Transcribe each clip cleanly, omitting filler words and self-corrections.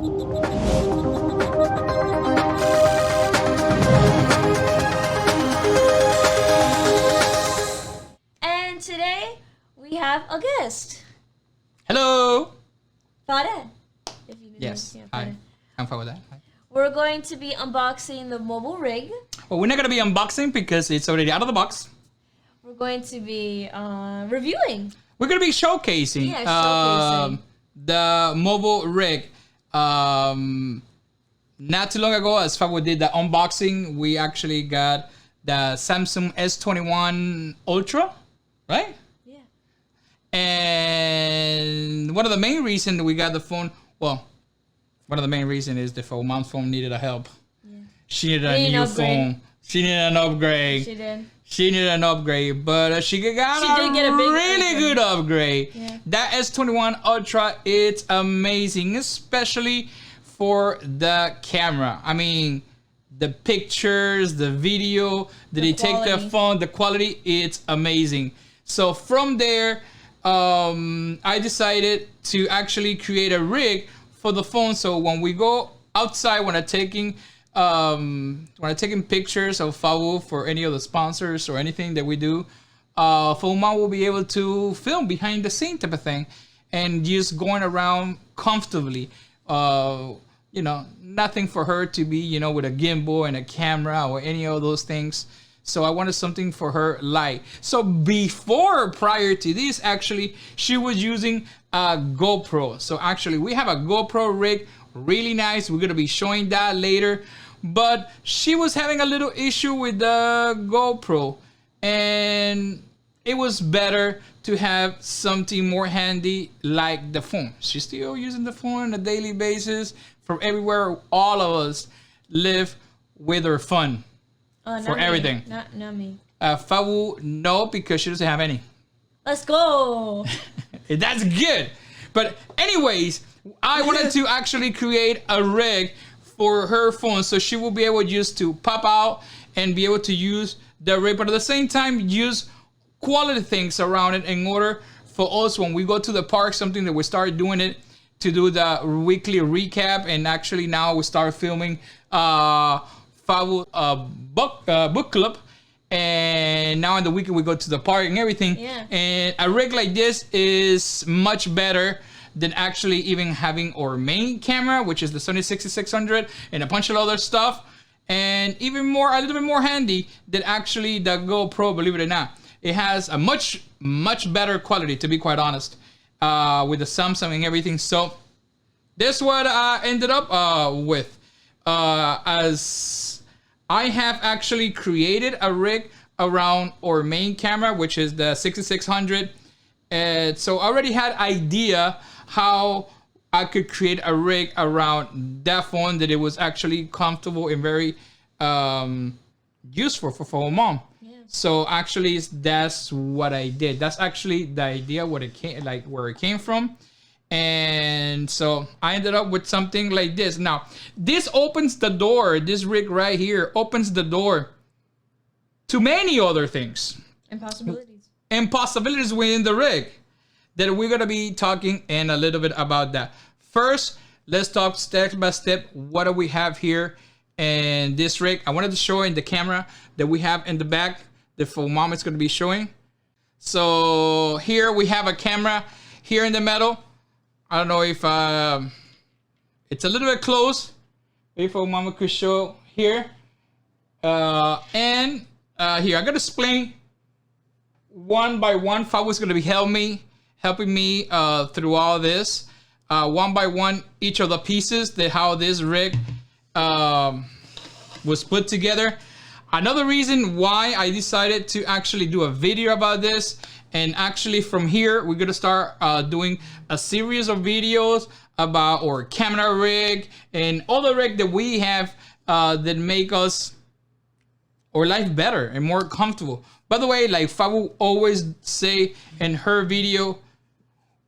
And today we have a guest. Hello. Fade. If you Yes. know, Hi. I'm fine with that. Hi. We're going to be unboxing the mobile rig. Well, we're not gonna be unboxing because it's already out of the box. We're going to be reviewing. We're gonna be showcasing, Yeah, showcasing. The mobile rig. Not too long ago, as Fabu did the unboxing, we actually got the Samsung S21 Ultra, right? Yeah. And one of the main reasons we got the phone, well, one of the main reasons is the mom's phone needed a help. Yeah. She needed a new phone. She needed an upgrade. She did. She needed an upgrade, but she did get a really good upgrade. Yeah. That S21 Ultra, it's amazing, especially for the camera. I mean, the pictures, the video, they take the phone, the quality, it's amazing. So from there, I decided to actually create a rig for the phone. So when we go outside, when I'm taking pictures of Fabu for any of the sponsors or anything that we do, Fabu will be able to film behind the scene type of thing and just going around comfortably. You know, nothing for her to be, you know, with a gimbal and a camera or any of those things. So I wanted something for her light. So prior to this, actually, she was using a GoPro. So actually, we have a GoPro rig, really nice. We're gonna be showing that later. But she was having a little issue with the GoPro, and it was better to have something more handy like the phone. She's still using the phone on a daily basis. From everywhere, all of us live with our phone for everything. Not me. Fabu, no, because she doesn't have any. Let's go. That's good. But anyways, I wanted to actually create a rig for her phone so she will be able just to pop out and be able to use the rig, but at the same time use quality things around it in order for us when we go to the park, something that we start doing it to do the weekly recap. And actually now we start filming Fabu book club, and now in the weekend we go to the park and everything. Yeah. And a rig like this is much better than actually even having our main camera, which is the Sony 6600 and a bunch of other stuff, and even more, a little bit more handy than actually the GoPro, believe it or not. It has a much better quality, to be quite honest, with the Samsung and everything. So this is what I ended up with. As I have actually created a rig around our main camera, which is the 6600. And so I already had idea how I could create a rig around that phone, that it was actually comfortable and very useful for mom. Yeah. So actually that's what I did. That's actually the idea, what it came, like where it came from. And so I ended up with something like this. Now, this opens the door. This rig right here opens the door to many other things. And possibilities within the rig that we're going to be talking in a little bit about that. First, let's talk step by step. What do we have here in this rig? I wanted to show in the camera that we have in the back that for mom is going to be showing. So here we have a camera here in the middle. I don't know if it's a little bit close. If mama could show here. And here, I'm going to explain one by one. Fabu's going to be helping me through all this. One by one, each of the pieces, how this rig was put together. Another reason why I decided to actually do a video about this, and actually from here, we're going to start doing a series of videos about our camera rig and all the rig that we have that make us our life better and more comfortable. By the way, like Fabu always say in her video,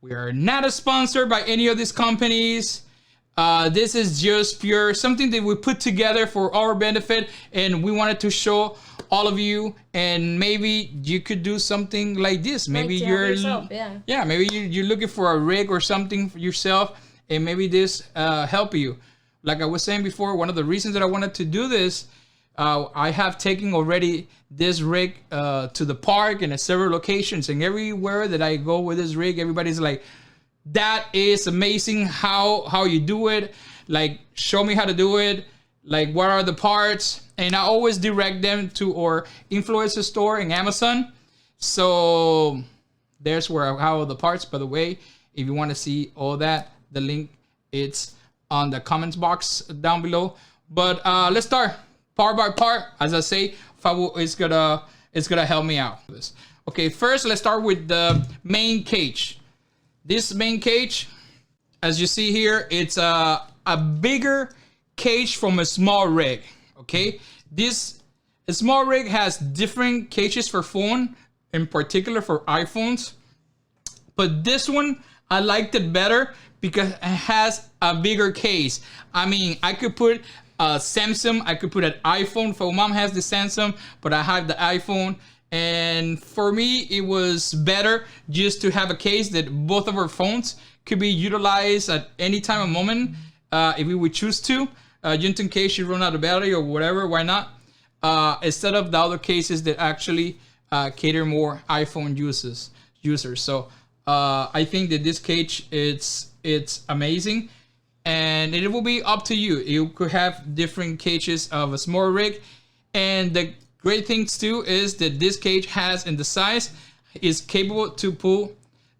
we are not a sponsor by any of these companies. This is just pure something that we put together for our benefit, and we wanted to show all of you, and maybe you could do something like this. Maybe you're maybe you're looking for a rig or something for yourself, and maybe this help you. Like I was saying before, one of the reasons that I wanted to do this, I have taken already this rig to the park and at several locations, and everywhere that I go with this rig, everybody's like, that is amazing how you do it. Like, show me how to do it. Like, what are the parts? And I always direct them to our influencer store in Amazon. So there's where how the parts, by the way, if you want to see all that, the link, it's on the comments box down below. But let's start part by part. As I say, Fabu is gonna help me out with this. Okay, first let's start with the main cage. This main cage, as you see here, it's a bigger cage from a SmallRig. Okay, this SmallRig has different cages for phone, in particular for iPhones, but this one I liked it better because it has a bigger case. I mean, I could put a Samsung, I could put an iPhone. For mom has the Samsung, but I have the iPhone. And for me, it was better just to have a case that both of our phones could be utilized at any time of moment if we would choose to. Just in case you run out of battery or whatever, why not? Instead of the other cases that actually cater more iPhone users. So I think that this cage, it's amazing. And it will be up to you. You could have different cages of a SmallRig. And the great thing too is that this cage has, in the size, is capable to pull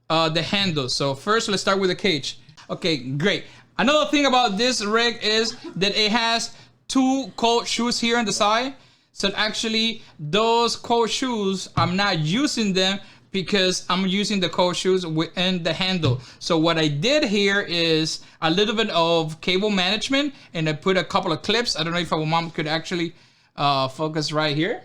the handle. So first, let's start with the cage. Okay, great. Another thing about this rig is that it has two cold shoes here on the side. So actually, those cold shoes, I'm not using them because I'm using the cold shoes within the handle. So what I did here is a little bit of cable management, and I put a couple of clips. I don't know if our mom could actually focus right here.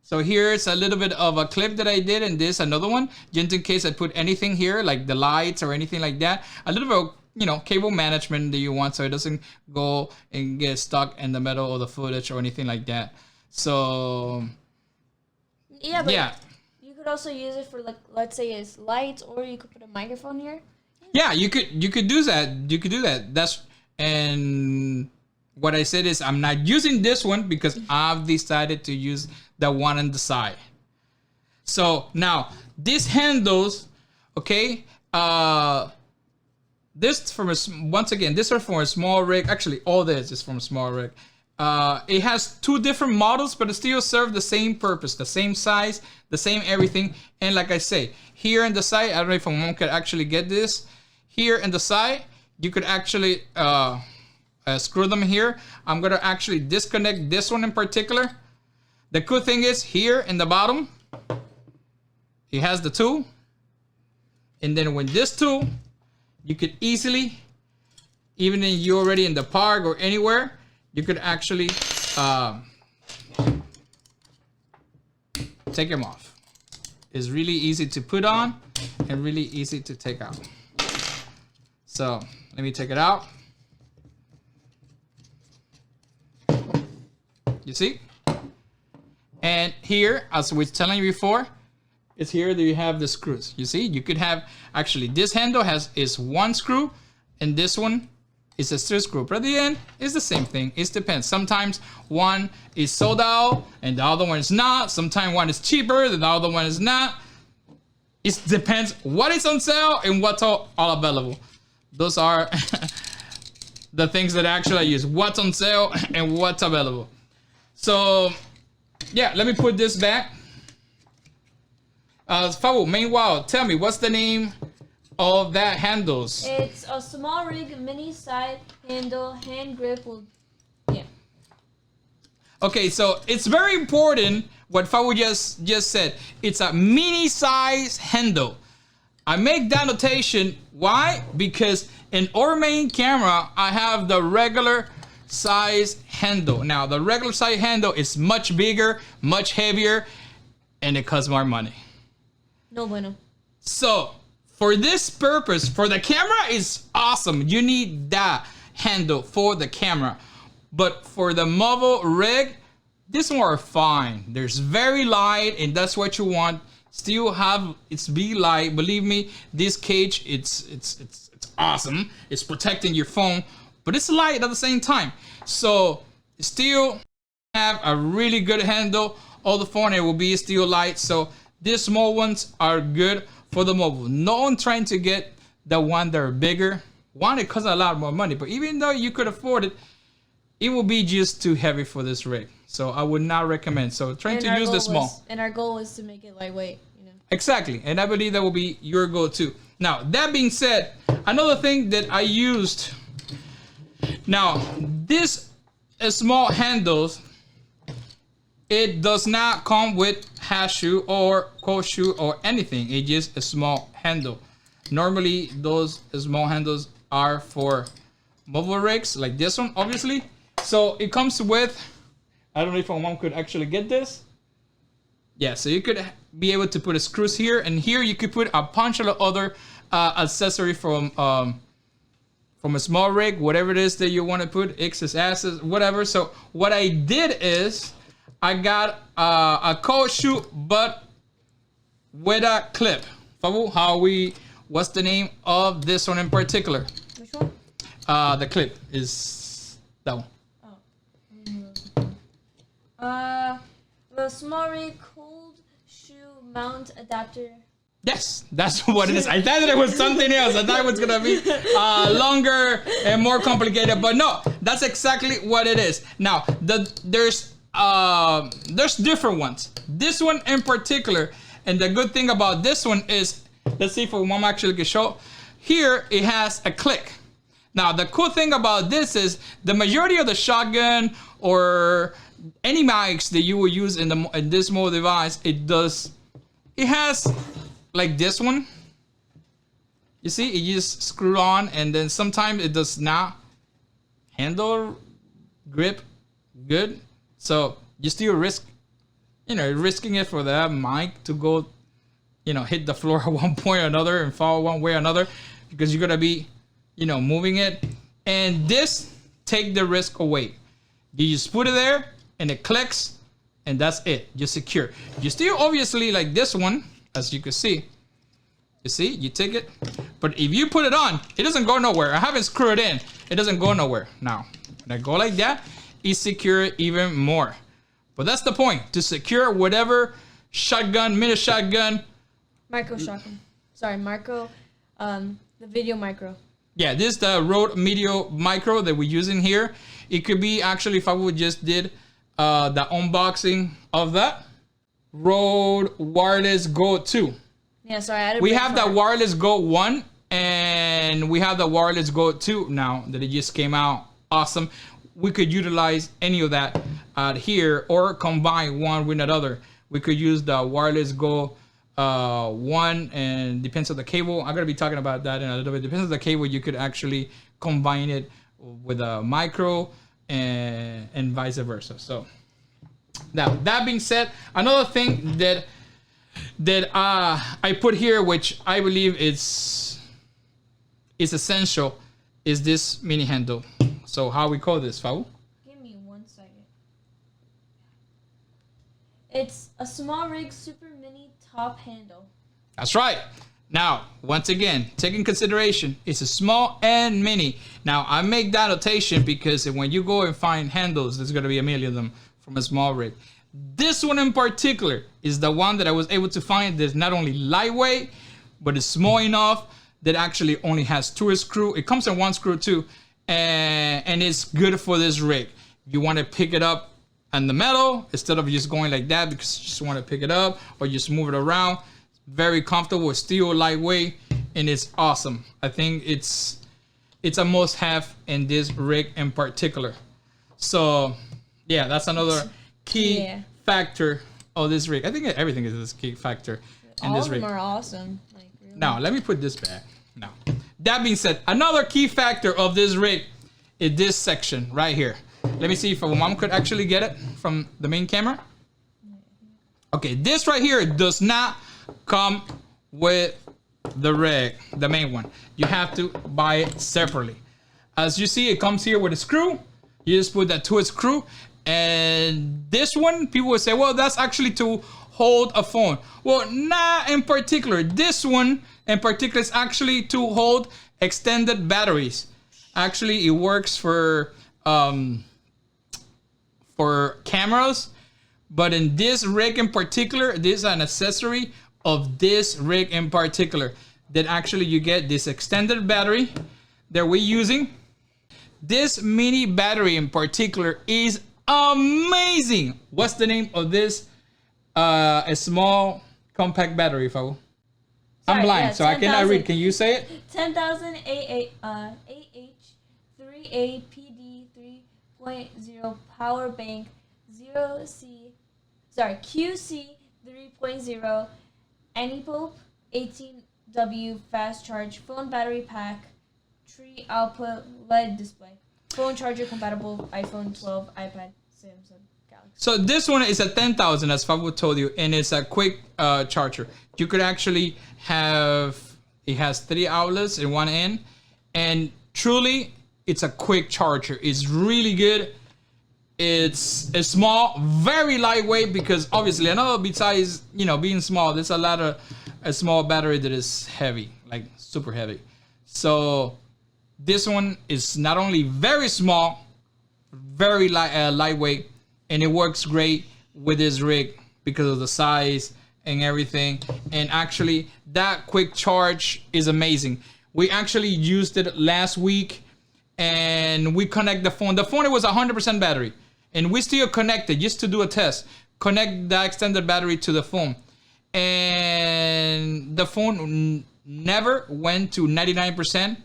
So here's a little bit of a clip that I did, and this another one, just in case I put anything here, like the lights or anything like that. A little bit of, you know, cable management that you want, so it doesn't go and get stuck in the middle of the footage or anything like that. So yeah, but yeah, you could also use it for, like, let's say it's lights, or you could put a microphone here. Yeah, you could do that. You could do that. That's, and what I said is I'm not using this one because I've decided to use the one on the side. So now these handles, okay, this from once again, this are from a SmallRig. Actually, all this is from a SmallRig. It has two different models, but it still serve the same purpose, the same size, the same everything. And like I say, here in the side, I don't know if mom could actually get this. Here in the side, you could actually screw them here. I'm gonna actually disconnect this one in particular. The cool thing is here in the bottom, it has the tool. And then with this tool, you could easily, even if you're already in the park or anywhere, you could actually take them off. It's really easy to put on and really easy to take out. So let me take it out. You see? And here, as we was telling you before, is here that you have the screws. You see, you could have, actually this handle is one screw, and this one is a two screw. But at the end, it's the same thing. It depends. Sometimes one is sold out and the other one is not. Sometimes one is cheaper than the other one is not. It depends what is on sale and what's all available. Those are the things that actually I use. What's on sale and what's available. So yeah, let me put this back. Fabu, meanwhile, tell me, what's the name of that handles? It's a SmallRig mini side handle, hand grip. Yeah. Okay, so it's very important what Fabu just said. It's a mini size handle. I make that notation. Why? Because in our main camera, I have the regular size handle. Now, the regular size handle is much bigger, much heavier, and it costs more money. No bueno. So, for this purpose, for the camera is awesome. You need that handle for the camera. But for the mobile rig, this one are fine. There's very light, and that's what you want. Still have it's be light. Believe me, this cage it's It's awesome. It's protecting your phone, but it's light at the same time. So still have a really good handle on the phone. It will be still light. So these small ones are good for the mobile. No one trying to get the one that are bigger. One, it costs a lot more money, but even though you could afford it, it will be just too heavy for this rig. So I would not recommend. So trying to use the small. And our goal is to make it lightweight. Exactly, and I believe that will be your go-to. Now, that being said, another thing that I used. Now, this small handles, it does not come with half shoe or cold shoe or anything. It's just a small handle. Normally, those small handles are for mobile rigs like this one, obviously. So it comes with, I don't know if my mom could actually get this. Yeah, so you could be able to put a screws here, and here you could put a bunch of other accessory from a SmallRig, whatever it is that you want to put, X's, S's, whatever. So what I did is I got a cold shoe, but with a clip. Fabu, what's the name of this one in particular? Which one? The clip is that one. Oh. The SmallRig cold shoe mount adapter. Yes, that's what it is. I thought that it was something else. I thought it was gonna be longer and more complicated, but no, that's exactly what it is. Now, there's different ones. This one in particular, and the good thing about this one is, let's see if mom actually can show. Here it has a click. Now, the cool thing about this is the majority of the shotgun or any mics that you will use in this mobile device, it has like this one. You see, it just screw on, and then sometimes it does not handle grip good. So you still risking it for the mic to go, hit the floor at one point or another and fall one way or another, because you're gonna be, moving it. And this take the risk away. You just put it there, and it clicks, and that's it. You're secure. You still obviously like this one, as you can see. You see, you take it, but if you put it on, it doesn't go nowhere. I haven't screwed it in. It doesn't go nowhere. Now, when I go like that, it's secure even more. But that's the point, to secure whatever shotgun, mini shotgun. Micro shotgun. Sorry, micro, the VideoMicro. Yeah, this is the Rode VideoMicro that we're using here. It could be actually, if I would just did the unboxing of that Rode Wireless Go 2. Yeah, sorry, we have the Wireless Go 1 and we have the Wireless Go 2 now that it just came out. Awesome. We could utilize any of that here or combine one with another. We could use the Wireless Go 1, and depends on the cable. I'm gonna be talking about that in a little bit. Depends on the cable, you could actually combine it with a micro and vice versa. So now, that being said, another thing that I put here, which I believe is essential, is this mini handle. So how we call this, Fabu? Give me 1 second. It's a SmallRig Super Mini top handle. That's right. Now, once again, take in consideration, it's a small and mini. Now, I make that notation because when you go and find handles, there's going to be a million of them from a SmallRig. This one in particular is the one that I was able to find that's not only lightweight, but it's small enough that actually only has 2 screws. It comes in 1 screw too, and it's good for this rig. You want to pick it up on the metal instead of just going like that because you just want to pick it up or just move it around. Very comfortable, still lightweight, and it's awesome. I think it's a must-have in this rig in particular. So yeah, that's another key factor of this rig. I think everything is a key factor in this rig. All of them are awesome. Like, really. Now let me put this back. Now that being said, another key factor of this rig is this section right here. Let me see if mom could actually get it from the main camera. Okay, this right here does not come with the rig, the main one. You have to buy it separately. As you see, it comes here with a screw. You just put that to a screw. And this one, people will say, well, that's actually to hold a phone. Well, not in particular. This one in particular is actually to hold extended batteries. Actually, it works for cameras, but in this rig in particular, this is an accessory of this rig in particular, that actually you get this extended battery that we're using. This mini battery in particular is amazing. What's the name of this? A small compact battery, Fabu. I'm blind, so 10, I cannot read. Can you say it? 10,000 AH3A PD 3.0 power bank QC 3.0 AnyPope 18W fast charge phone battery pack 3 output LED display phone charger compatible iPhone 12 iPad Samsung Galaxy. So this one is a 10,000 as Fabu told you, and it's a quick charger. You could actually have, it has 3 outlets in one end, and truly it's a quick charger. It's really good. It's small, very lightweight, because obviously I know besides, you know, being small, there's a lot of a small battery that is heavy, like super heavy. So this one is not only very small, very lightweight, and it works great with this rig because of the size and everything. And actually that quick charge is amazing. We actually used it last week, and we connect the phone. The phone, it was 100% battery, and we still connected just to do a test. Connect the extended battery to the phone, and the phone never went to 99%,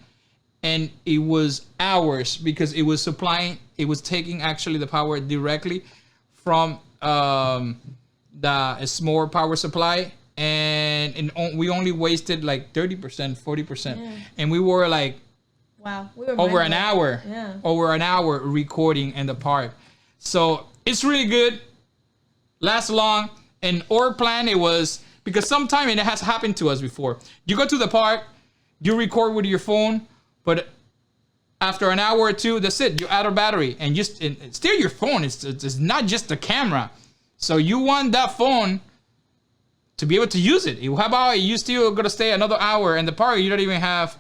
and it was hours because it was supplying, it was taking actually the power directly from the small power supply, and we only wasted like 30%, 40%, and we were like, wow, we were over an hour, over an hour recording in the park. So it's really good, lasts long. And our plan, it was, because sometime, and it has happened to us before, you go to the park, you record with your phone, but after an hour or two, that's it, you add a battery, and just it's still your phone. It's not just the camera. So you want that phone to be able to use it. How about you still gonna stay another hour in the park, you don't even have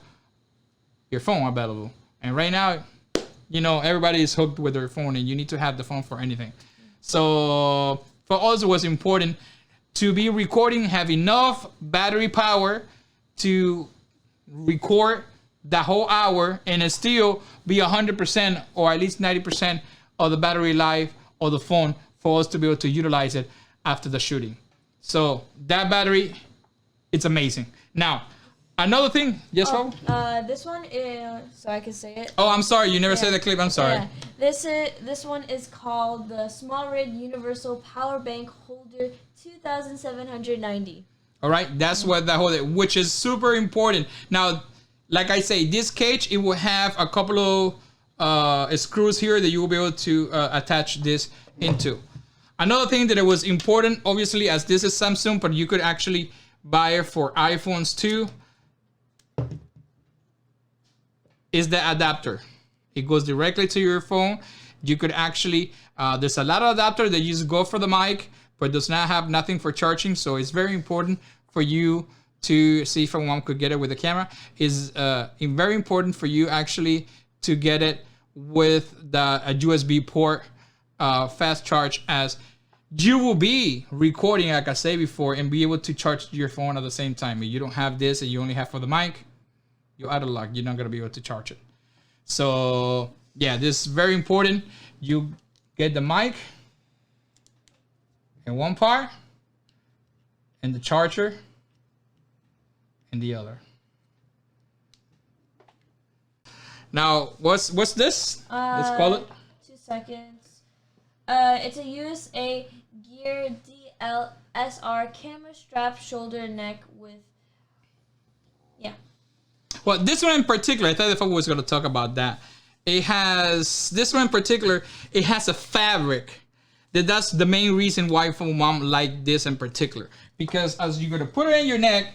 your phone available. And right now, you know, everybody is hooked with their phone, and you need to have the phone for anything. So for us, it was important to be recording, have enough battery power to record the whole hour, and it still be 100% or at least 90% of the battery life of the phone for us to be able to utilize it after the shooting. So that battery, it's amazing. Now, another thing, yes, Fabu? This one is, so I can say it. Oh, I'm sorry, you never said the clip. I'm sorry. Yeah. This one is called the SmallRig Universal Power Bank Holder 2790. All right, that's what that holder, which is super important. Now, like I say, this cage, it will have a couple of screws here that you will be able to attach this into. Another thing that it was important, obviously, as this is Samsung, but you could actually buy it for iPhones too, is the adapter. It goes directly to your phone. You could actually, there's a lot of adapters that just go for the mic, but does not have nothing for charging. So it's very important for you to see if one could get it with the camera. Is very important for you actually to get it with the USB port fast charge, as you will be recording, like I said before, and be able to charge your phone at the same time. If you don't have this and you only have for the mic, you're out of luck. You're not gonna be able to charge it. So yeah, this is very important. You get the mic in one part and the charger in the other. Now, what's this? Let's call it. 2 seconds. It's a USA Gear DLSR camera strap, shoulder, neck with. Yeah. Well, this one in particular, I thought the Fabu was going to talk about that. It has, this one in particular, it has a fabric. That's the main reason why Mom liked this in particular. Because as you're going to put it in your neck,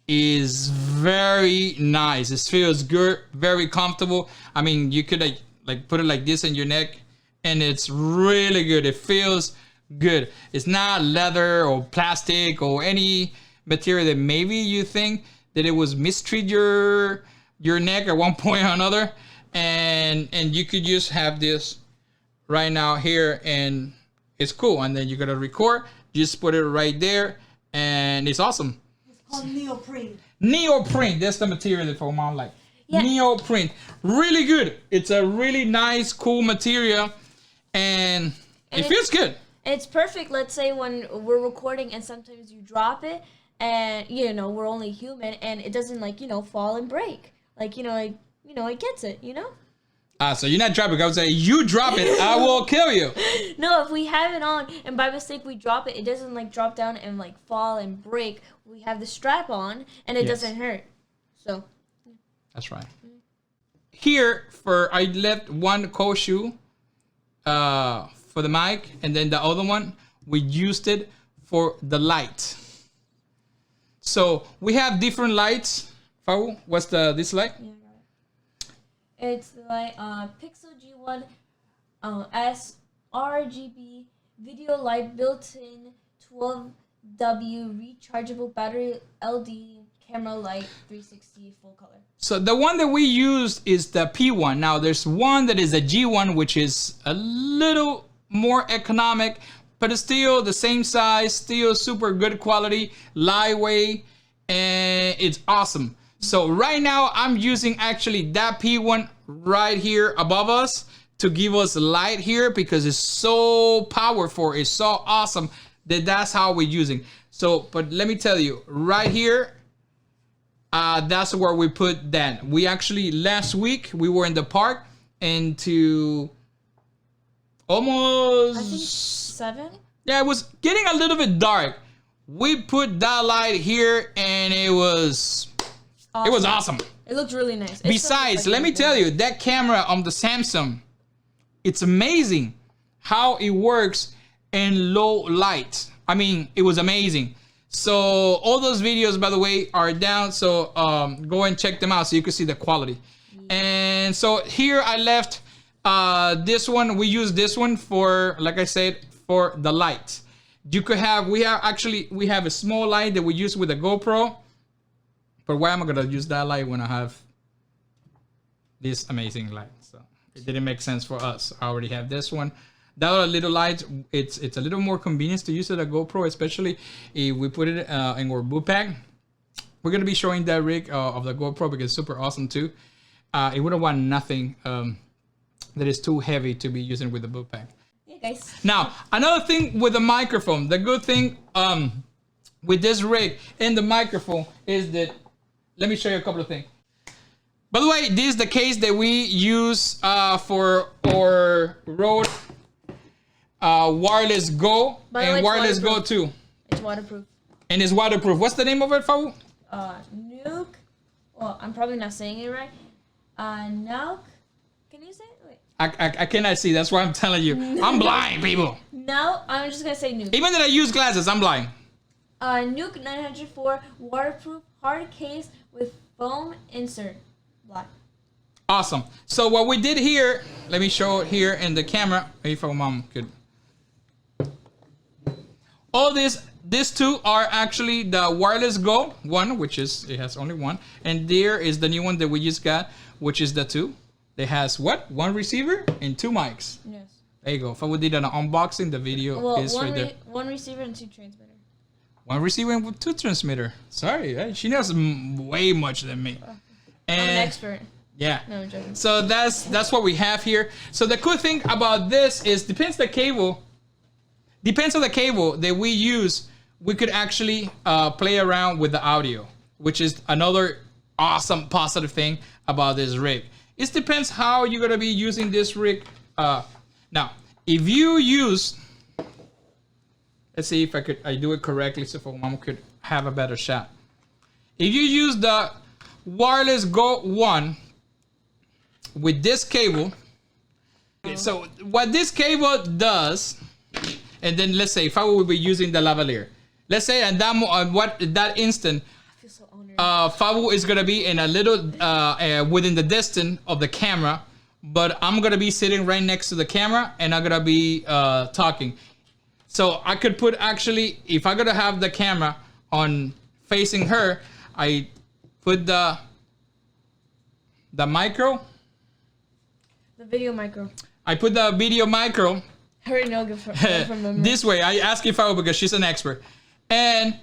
is very nice. It feels good, very comfortable. I mean, you could like put it like this in your neck, and it's really good. It feels good. It's not leather or plastic or any material that maybe you think that it was mistreat your neck at one point or another, and you could just have this right now here, and it's cool. And then you're gonna record, just put it right there, and it's awesome. It's called neoprene. Neoprene, that's the material that for mom like. Yeah. Neoprene, really good. It's a really nice, cool material, and it feels good. It's perfect. Let's say when we're recording and sometimes you drop it, and you know we're only human, and it doesn't like fall and break. Like it gets it. So you're not dropping. I would say you drop it, I will kill you. No, if we have it on and by mistake we drop it, it doesn't like drop down and like fall and break. We have the strap on and it doesn't hurt. So that's right. Here I left one cold shoe for the mic, and then the other one we used it for the light. So we have different lights. Fabu, what's this light? yeah, I got it. It's like Pixel G1 sRGB video light built-in 12W rechargeable battery LD camera light 360 full color. So the one that we used is the P1. Now there's one that is a G1, which is a little more economic, but it's still the same size, still super good quality, lightweight, and it's awesome. So right now I'm using actually that P1 right here above us to give us light here, because it's so powerful, it's so awesome that's how we're using. So, but let me tell you, right here, that's where we put that. We actually, last week, we were in the park, and to almost... I think 7? Yeah, it was getting a little bit dark. We put that light here, and it was awesome. It was awesome. It looked really nice. Besides, let me tell you, that camera on the Samsung, it's amazing how it works in low light. I mean, it was amazing. So all those videos, by the way, are down. So go and check them out so you can see the quality. And so here I left this one. We use this one for, like I said, for the light. You could have, we have a small light that we use with a GoPro. But why am I gonna use that light when I have this amazing light? So it didn't make sense for us. I already have this one. That other little light, it's a little more convenience to use it at GoPro, especially if we put it in our boot pack. We're gonna be showing that rig of the GoPro because it's super awesome too. It wouldn't want nothing that is too heavy to be using with the boot pack. Yeah, guys. Now, another thing with the microphone, the good thing with this rig and the microphone is that, let me show you a couple of things. By the way, this is the case that we use for our Rode Wireless Go and Wireless Go 2. It's waterproof. And it's waterproof. What's the name of it, Fabu? Nuke. Well, I'm probably not saying it right. Nuke. Can you say it? Wait. I cannot see. That's why I'm telling you. I'm blind, people. No, I'm just gonna say Nuke. Even though I use glasses, I'm blind. Nuke 904 waterproof hard case with foam insert. Black. Awesome. So what we did here, let me show it here in the camera. If our mom could. All these two are actually the Wireless Go one, which is, it has only one. And there is the new one that we just got, which is the 2. It has what? 1 receiver and 2 mics. Yes. There you go. If I did an unboxing, the video is right there. 1 receiver and 2 transmitter. 1 receiver and 2 transmitter. Sorry, she knows way much than me. I'm an expert. Yeah. No, I'm joking. So that's what we have here. So the cool thing about this is depends on the cable that we use, we could actually play around with the audio, which is another awesome positive thing about this rig. It depends how you're gonna be using this rig. Now, if you use, let's see if I do it correctly so for mom could have a better shot. If you use the Wireless Go 1 with this cable, so what this cable does, and then let's say if I would be using the lavalier, let's say at that instant, I feel so honored. Fabu is gonna be in a little within the distance of the camera, but I'm gonna be sitting right next to the camera and I'm gonna be talking. So I could put actually, if I'm gonna have the camera on facing her, I put the micro. The video micro. I put the video micro. I already know from memory. This way. I ask if I because she's an expert. And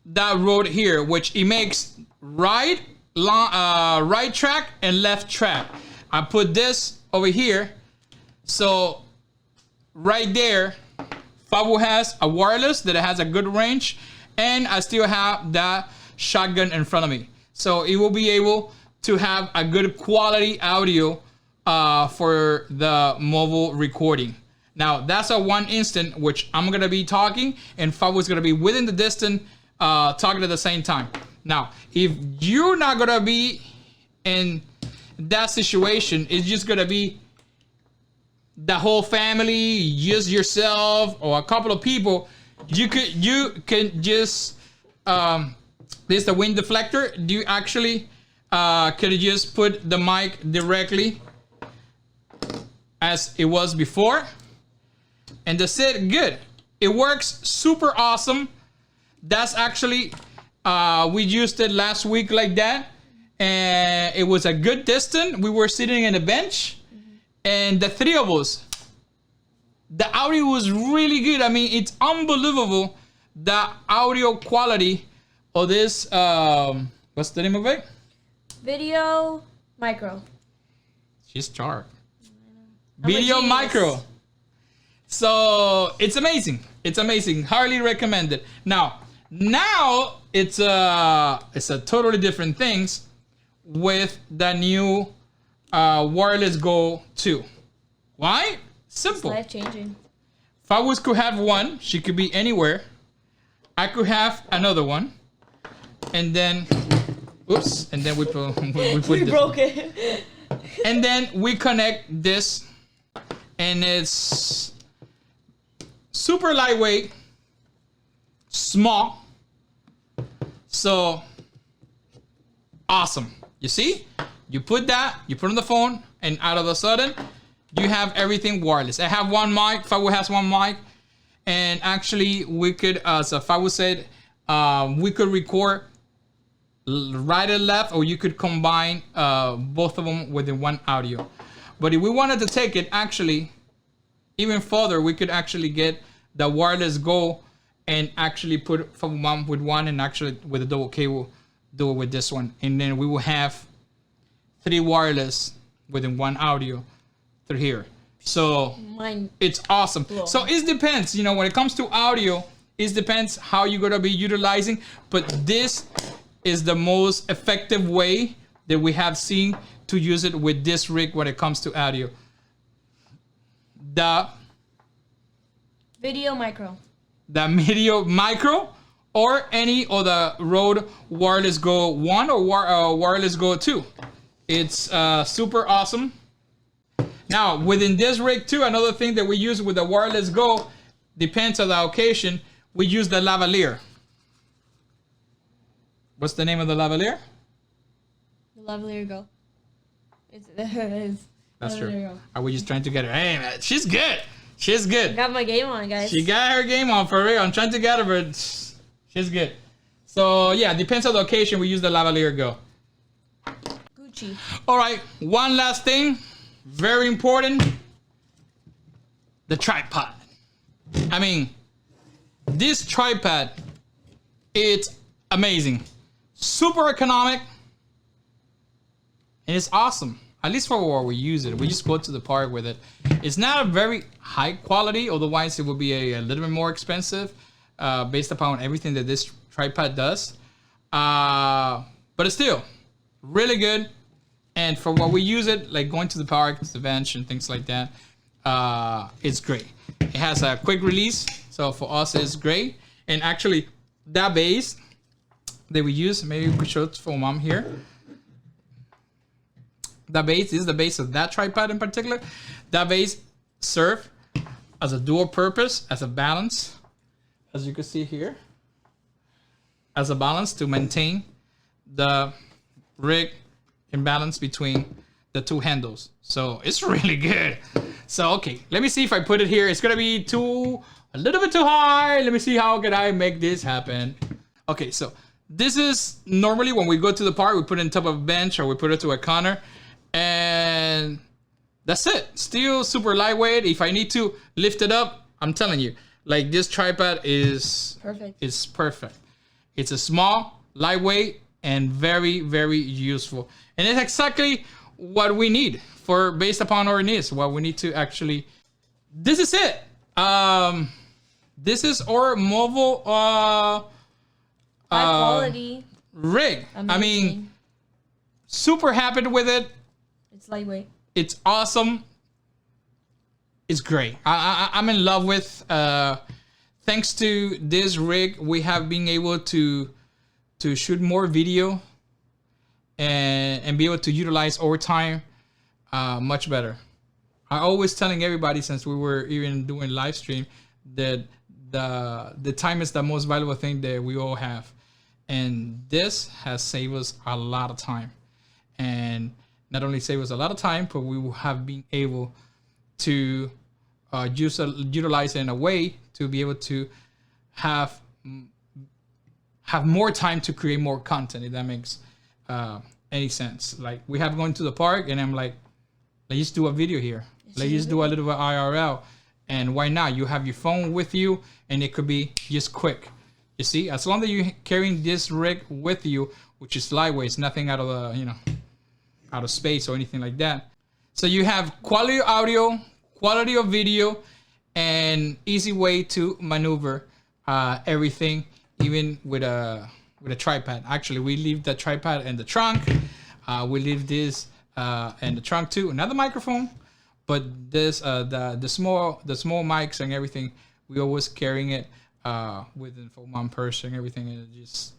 that road here, which it makes right track and left track. I put this over here. So right there, Fabu has a wireless that has a good range, and I still have that shotgun in front of me. So it will be able to have a good quality audio for the mobile recording. Now that's a one instant which I'm gonna be talking, and Fabu is gonna be within the distance talking at the same time. Now, if you're not gonna be in that situation, it's just gonna be the whole family, just yourself or a couple of people. You can just this the wind deflector. You actually could just put the mic directly as it was before, and that's it. Good. It works super awesome. That's actually we used it last week like that, and it was a good distance. We were sitting in a bench, and the three of us, the audio was really good. I mean, it's unbelievable the audio quality of this. What's the name of it? Video micro. She's sharp. I'm a Video genius. micro. So it's amazing. It's amazing. Highly recommended. Now it's a totally different things with the new wireless Go 2. Why? Simple. Life changing. Fabu could have one. She could be anywhere. I could have another one, and then, oops, and then we put We this. broke it. And then we connect this, and it's super lightweight, small, so awesome. You see, you put that, you put on the phone, and out of a sudden, you have everything wireless. I have one mic, Fabu has one mic, and actually we could, as Fabu said, we could record right and left, or you could combine both of them within one audio. But if we wanted to take it actually even further, we could actually get the wireless Go and actually put Fabu with one, and actually with a double cable do it with this one, and then we will have 3 wireless within one audio through here. So Mine. it's awesome. Blown. So it depends, you know, when it comes to audio, it depends how you're gonna be utilizing, but this is the most effective way that we have seen to use it with this rig when it comes to audio. The Video micro. Video Micro or any other Rode Wireless Go 1 or Wireless Go 2. It's super awesome. Now, within this rig too, another thing that we use with the Wireless Go, depends on the occasion, we use the lavalier. What's the name of the lavalier? The lavalier Go. It's That's lavalier true. Go. Are we just trying to get her? Hey man, she's good. She's good. I got my game on, guys. She got her game on for real. I'm trying to get her, but she's good. So yeah, depends on the occasion. We use the lavalier Go. Gucci. All right, one last thing, very important. The tripod. I mean, this tripod, it's amazing, super economic, and it's awesome. At least for where we use it, we just go to the park with it. It's not a very high quality, otherwise it would be a little bit more expensive based upon everything that this tripod does. But it's still really good. And for what we use it, like going to the park, to the bench and things like that, it's great. It has a quick release, so for us it's great. And actually, that base that we use, maybe we could show it for mom here. That base is the base of that tripod in particular. That base serves as a dual purpose, as a balance, as you can see here, as a balance to maintain the rig in balance between the two handles. So it's really good. So okay, let me see if I put it here. It's gonna be a little bit too high. Let me see how can I make this happen. Okay, so This is normally when we go to the park, we put it on top of a bench or we put it to a corner, and that's it. Still super lightweight. If I need to lift it up, I'm telling you, like this tripod is perfect. It's perfect. It's a small, lightweight, and very, very useful. And it's exactly what we need for based upon our needs. What we need to actually. This is it. This is our mobile High quality rig. amazing. I mean, super happy with it. It's lightweight. It's awesome. It's great. I'm in love with. Thanks to this rig, we have been able to shoot more video and be able to utilize our time much better. I always telling everybody since we were even doing live stream that the time is the most valuable thing that we all have, and this has saved us a lot of time, and not only save us a lot of time, but we will have been able to utilize it in a way to be able to have more time to create more content, if that makes any sense. Like we have gone to the park and I'm like, let's just do a video here. Let's just do a little bit of IRL. And why not? You have your phone with you and it could be just quick. You see, as long as you're carrying this rig with you, which is lightweight, it's nothing out of the, out of space or anything like that. So you have quality audio, quality of video, and easy way to maneuver everything, even with a tripod. Actually, we leave the tripod in the trunk. We leave this in the trunk too. Another microphone, but this the small mics and everything. We always carrying it within for one person and everything, and it's just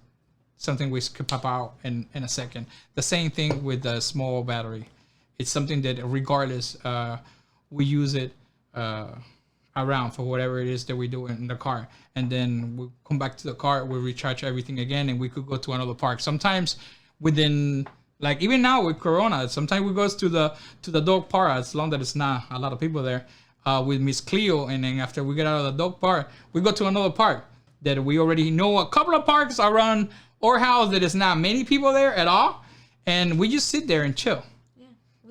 something we could pop out in a second. The same thing with the small battery. It's something that regardless we use it around for whatever it is that we do in the car, and then we come back to the car, we recharge everything again, and we could go to another park. Sometimes within, like even now with Corona, sometimes we go to the dog park, as long as it's not a lot of people there, with Miss Cleo, and then after we get out of the dog park, we go to another park that we already know a couple of parks around our house that is not many people there at all, and we just sit there and chill.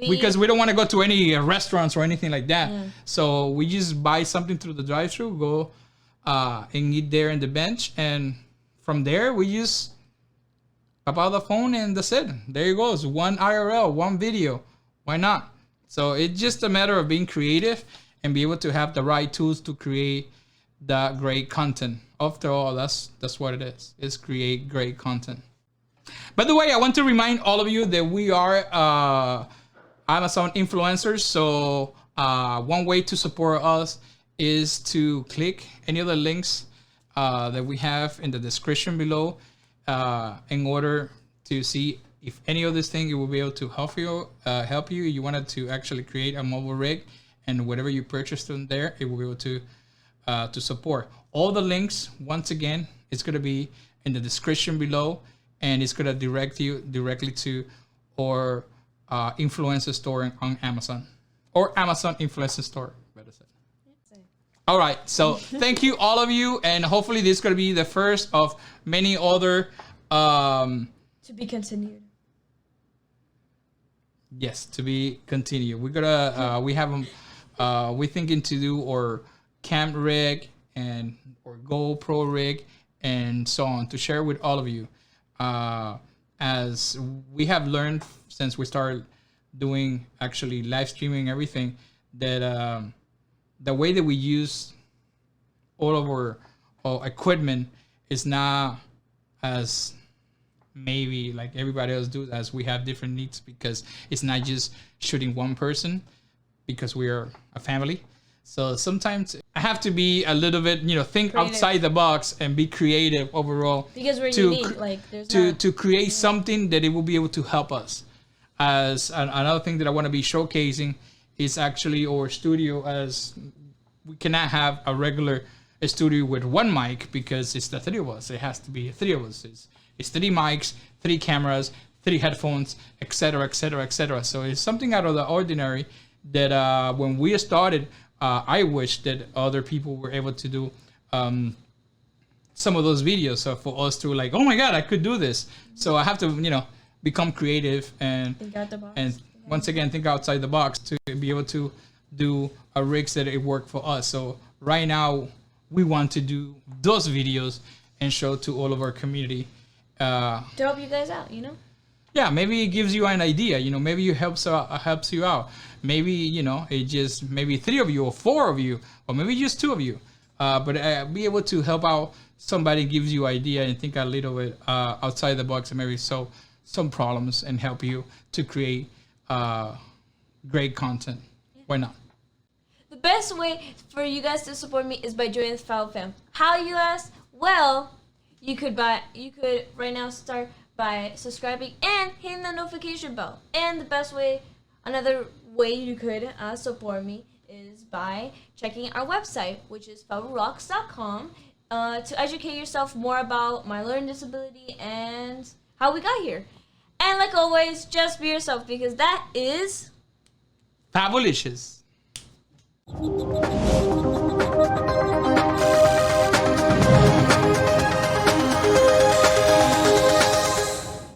Because we don't want to go to any restaurants or anything like that. Yeah. So we just buy something through the drive-thru, go and eat there in the bench. And from there, we just pop out the phone and that's it. There you go. It's one IRL, one video. Why not? So it's just a matter of being creative and be able to have the right tools to create the great content. After all, that's what it is. It's create great content. By the way, I want to remind all of you that we are Amazon influencers. So one way to support us is to click any of the links that we have in the description below in order to see if any of this thing it will be able to help you. You wanted to actually create a mobile rig, and whatever you purchased from there, it will be able to support. All the links, once again, it's going to be in the description below, and it's going to direct you directly to our influencer store on Amazon, or Amazon influencer store, better said. All right, so thank you all of you, and hopefully this is going to be the first of many other to be continued. Yes, to be continued. We're gonna we thinking to do our camp rig and or GoPro rig and so on to share with all of you. As we have learned since we started doing actually live streaming everything, that the way that we use all of our equipment is not as maybe like everybody else do, as we have different needs, because it's not just shooting one person, because we are a family. So sometimes I have to be a little bit, think creative outside the box and be creative overall. Because we're unique, like there's to create something that it will be able to help us. As another thing that I want to be showcasing is actually our studio, as we cannot have a regular studio with one mic because it's the three of us. It has to be three of us. It's 3 mics, 3 cameras, 3 headphones, etc., etc., etc. So it's something out of the ordinary that when we started, I wish that other people were able to do some of those videos. So for us to like, oh my God, I could do this. So I have to, become creative and Think out the box. and once again, think outside the box to be able to do a rigs that it work for us. So right now we want to do those videos and show to all of our community. To help you guys out, Yeah, maybe it gives you an idea. Maybe it helps you out. Maybe it just maybe 3 of you or 4 of you or maybe just 2 of you. But be able to help out somebody gives you idea and think a little bit outside the box and maybe solve some problems and help you to create great content. Why not? The best way for you guys to support me is by joining the Fabu fam. How, you ask? Well, you could right now start by subscribing and hitting the notification bell. And the best way, another way you could support me is by checking our website, which is FabuRocks.com, to educate yourself more about my learning disability and how we got here. And like always, just be yourself because that is Fabulicious.